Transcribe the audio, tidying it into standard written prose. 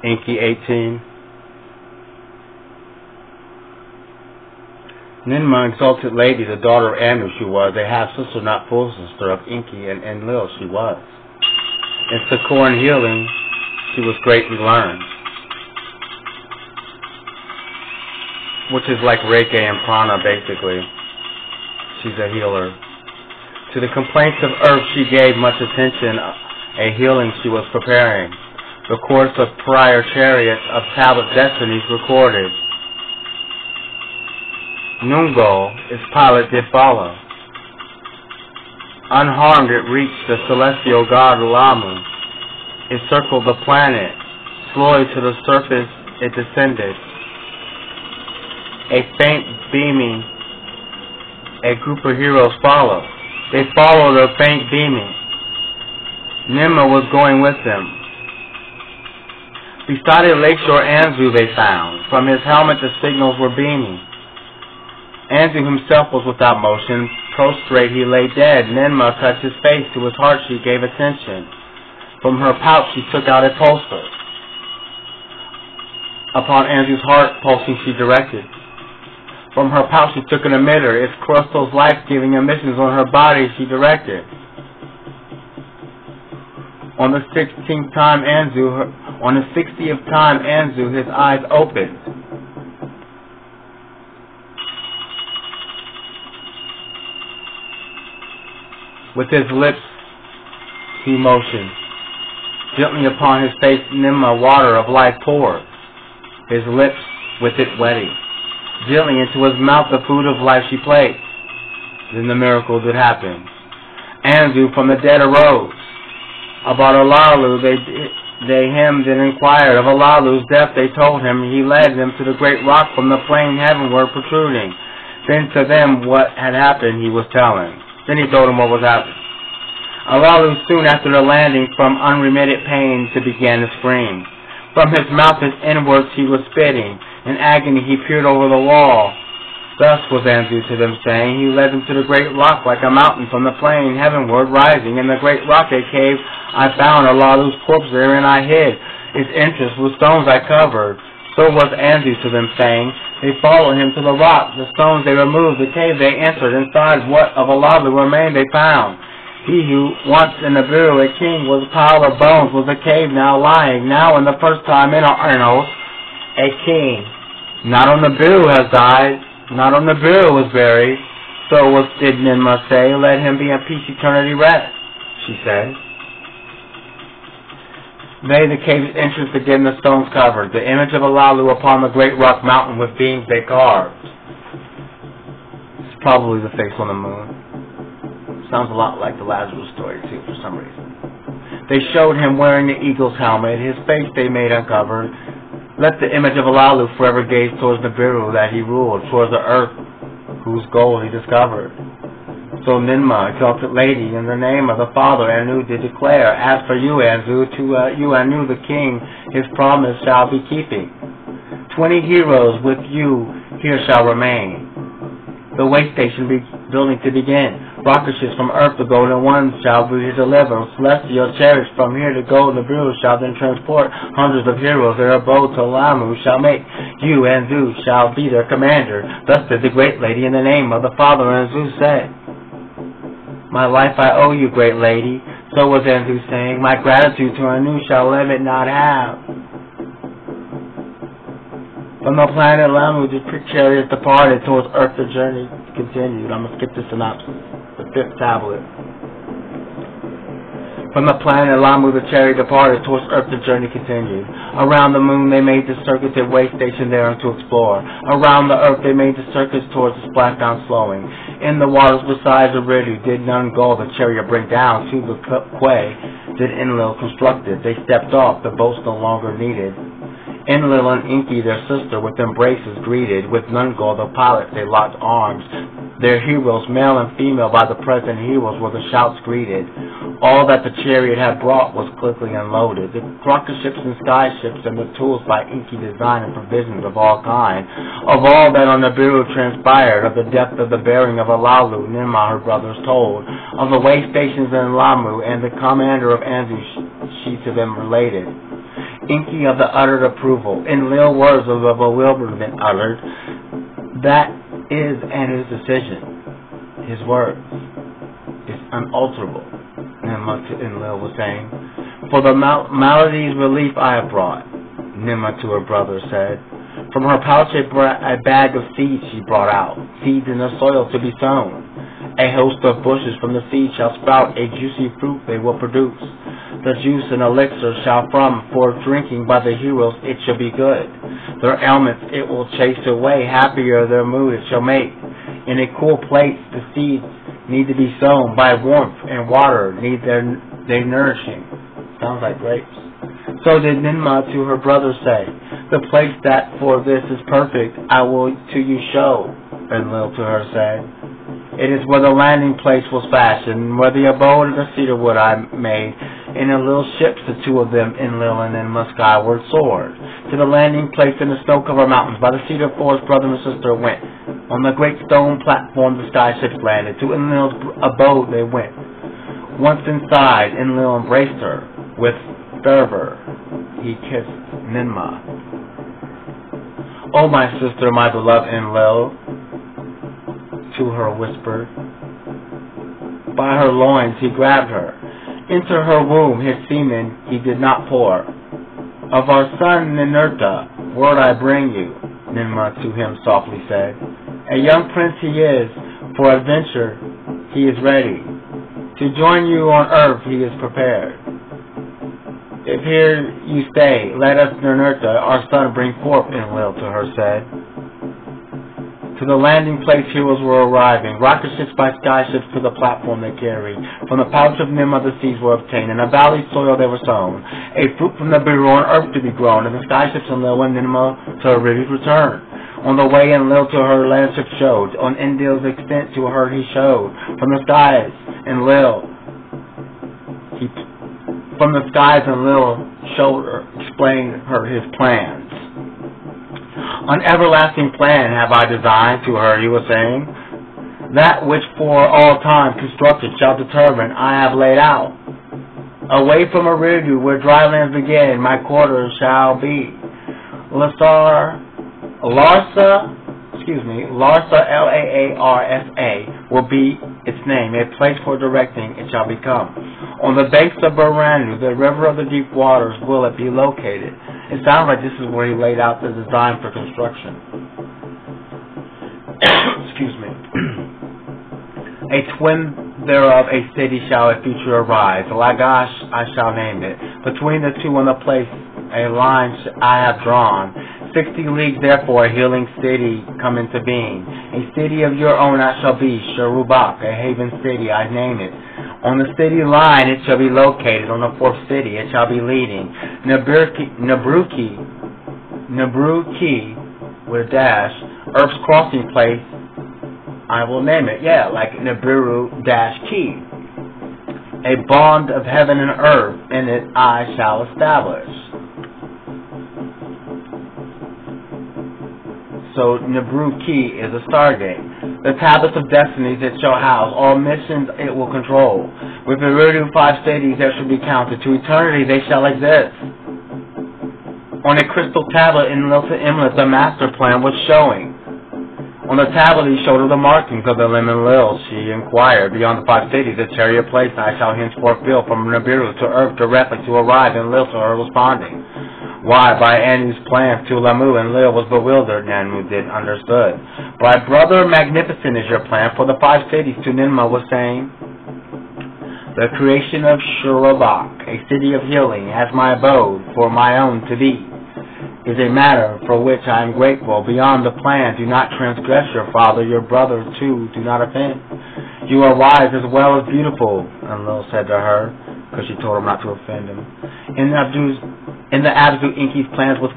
Enki 18. Ninmah, exalted lady, the daughter of Anu she was, a half-sister, not full-sister, of Enki and Enlil she was. In succor and healing she was greatly learned, which is like Reiki and Prana, basically. She's a healer. To the complaints of earth she gave much attention, a healing she was preparing. The course of prior chariots of tablet destinies recorded. Nungol, its pilot, did follow. Unharmed it reached the celestial god Lamu. It circled the planet. Slowly to the surface it descended. A faint beaming, a group of heroes followed. They followed a faint beaming. Ninmah was going with them. Beside a lakeshore Anzu they found. From his helmet the signals were beaming. Anzu himself was without motion. Prostrate he lay dead. Ninmah touched his face. To his heart she gave attention. From her pouch she took out a pulsar. Upon Anzu's heart pulsing she directed. From her pouch she took an emitter. Its crystal's life-giving emissions on her body she directed. On the 60th time Anzu, his eyes opened. With his lips he motioned. Gently upon his face Ninmah water of life poured. His lips with it wetting. Gently into his mouth the food of life she placed. Then the miracle did happen. Anzu from the dead arose. About Alalu they hemmed and inquired. Of Alalu's death they told him. He led them to the great rock from the plain heavenward protruding. Then to them what had happened he was telling. Then he told them what was happening. Alalu soon after the landing from unremitted pain to began to scream. From his mouth and inwards he was spitting. In agony he peered over the wall. Thus was Anzu to them saying. He led them to the great rock like a mountain from the plain heavenward rising. In the great rock a cave I found. Alalu's corpse therein I hid. Its entrance with stones I covered. So was Anzu to them saying. They followed him to the rock. The stones they removed. The cave they entered. Inside what of Alalu remained they found. He who once in Nibiru a king was a pile of bones was a cave now lying. Now in the first time in our annals a king not on Nibiru has died. Not on Nibiru was buried. So did Ninmah say. Let him be in peace eternity rest, she said. They the cave's entrance again the stones covered. The image of Alalu upon the great rock mountain with beams they carved. It's probably the face on the moon. Sounds a lot like the Lazarus story too for some reason. They showed him wearing the eagle's helmet. His face they made uncovered. Let the image of Alalu forever gaze towards Nibiru that he ruled, towards the earth whose goal he discovered. So Ninmah, exalted lady, in the name of the Father Anu did declare, as for you, Anzu, to you Anu the king, his promise shall be keeping. 20 heroes with you here shall remain. The way station building to begin. Rocket ships from earth the golden ones shall be delivered. Celestial chariots from here to go Nibiru shall then transport hundreds of heroes. Their abode to Lamu shall make. You, Anzu, shall be their commander. Thus did the great lady in the name of the Father Anzu said. My life I owe you, great lady. So was Anzu saying. My gratitude to Anu shall limit not have. From the planet Lamu, the chariot departed towards earth. The journey continued. I'm going to skip the synopsis. The 5th tablet. From the planet Lamu, the chariot departed towards earth. The journey continued. Around the moon, they made the circuit at way station there to explore. Around the earth, they made the circuits towards the splashdown slowing. In the waters besides the Ridu, did none go the chariot bring down to the quay. Did Enlil construct it. They stepped off. The boats no longer needed. Enlil and Enki, their sister, with embraces greeted. With Nungol, the pilot, they locked arms. Their heroes, male and female, by the present heroes, were the shouts greeted. All that the chariot had brought was quickly unloaded. The rocket ships and sky ships and the tools by Enki design and provisions of all kind. Of all that on Nibiru transpired, of the depth of the bearing of Alalu, Ninmah her brothers told. Of the way stations in Lamu and the commander of Anzu, she to them related. Enki of the uttered approval. Enlil words of the bewilderment uttered. That is and his decision. His words is unalterable. Ninmah to Enlil was saying, for the malady's relief I have brought. Ninmah to her brother said, from her pouch a bag of seeds she brought out, seeds in the soil to be sown. A host of bushes from the seed shall sprout, a juicy fruit they will produce. The juice and elixir shall for drinking by the heroes it shall be good. Their ailments it will chase away, happier their mood it shall make. In a cool place the seeds need to be sown, by warmth and water need they nourishing. Sounds like grapes. So did Ninmah to her brother say, the place that for this is perfect I will to you show. Enlil to her said, it is where the landing place was fashioned, where the abode of the cedar wood I made. In a little ships the two of them, Enlil and Ninmah, skyward soared. To the landing place in the snow-covered mountains, by the cedar forest brother and sister went. On the great stone platform the sky ships landed. To Enlil's abode they went. Once inside, Enlil embraced her. With fervor he kissed Ninmah. O my sister, my beloved Enlil, to her whispered. By her loins he grabbed her. Into her womb his semen he did not pour. Of our son Ninurta, word I bring you, Ninmah to him softly said. A young prince he is, for adventure he is ready. To join you on earth he is prepared. If here you stay, let us Ninurta, our son, bring forth, Enlil to her said. To the landing place heroes were arriving, rocket ships by sky ships to the platform they carried. From the pouch of Ninmah the seeds were obtained, in a valley soil they were sown. A fruit from the bureau on earth to be grown, and the sky ships Enlil and Ninmah to her ready return. On the way Enlil to her land ship showed, on Endil's extent to her he showed. From the skies Enlil showed her, explained her his plans. An everlasting plan have I designed to her, he was saying. That which for all time constructed shall determine I have laid out. Away from Eridu, where dry lands begin, my quarters shall be. Larsa, Laarsa, will be its name, a place for directing it shall become. On the banks of Baranu, the river of the deep waters, will it be located. It sounds like this is where he laid out the design for construction. Excuse me. A twin thereof a city shall a future arise. Lagash I shall name it. Between the two on the place a line I have drawn. 60 leagues therefore a healing city come into being. A city of your own I shall be. Sharubak, a haven city I name it. On the city line it shall be located. On the fourth city it shall be leading. Nabruki with a dash, Earth's crossing place, I will name it. Yeah, like Nibiru-Key. A bond of heaven and earth, in it I shall establish. So Nabru-Key is a stargate. The tablets of destinies it shall house, all missions it will control. With Eridu 5 cities there shall be counted, to eternity they shall exist. On a crystal tablet in Lilta Imlet the master plan was showing. On the tablet he showed her the markings of the Lemon Lil. She inquired, beyond the 5 cities, the chariot place I shall henceforth fill from Nibiru to earth directly to arrive, and Lil to her responding. Why, by Anu's plans to Lamu, and Lil was bewildered, and Anu did understood. By brother, magnificent is your plan for the 5 cities, to Ninmah was saying. The creation of Shurabak, a city of healing, as my abode, for my own to be, is a matter for which I am grateful. Beyond the plan, do not transgress your father, your brother too, do not offend. You are wise as well as beautiful, Enlil said to her, because she told him not to offend him. In the Abzu, Enki's plans was